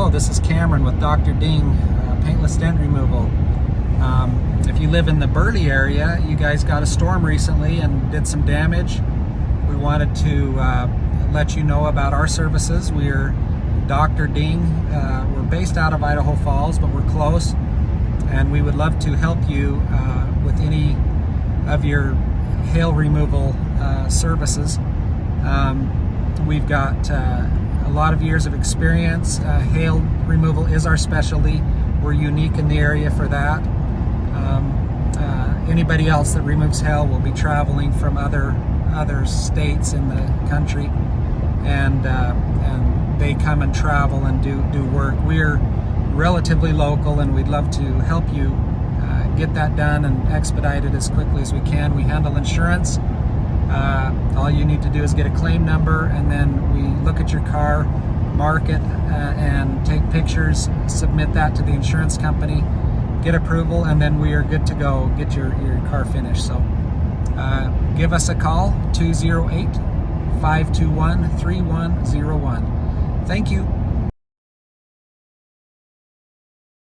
Hello, this is Cameron with Dr. Ding, Paintless Dent Removal. If you live in the Burley area, you guys got a storm recently and did some damage. We wanted to let you know about our services. We're Dr. Ding. We're based out of Idaho Falls, but we're close, and we would love to help you with any of your hail removal services. We've got a lot of years of experience. Hail removal is our specialty. We're unique in the area for that. Anybody else that removes hail will be traveling from other states in the country, and they come and travel and do work. We're relatively local, and we'd love to help you get that done and expedite it as quickly as we can. We handle insurance. All you need to do is get a claim number, and then we look at your car, mark it, and take pictures, submit that to the insurance company, get approval, and then we are good to go, get your car finished. So give us a call, 208-521-3101. Thank you.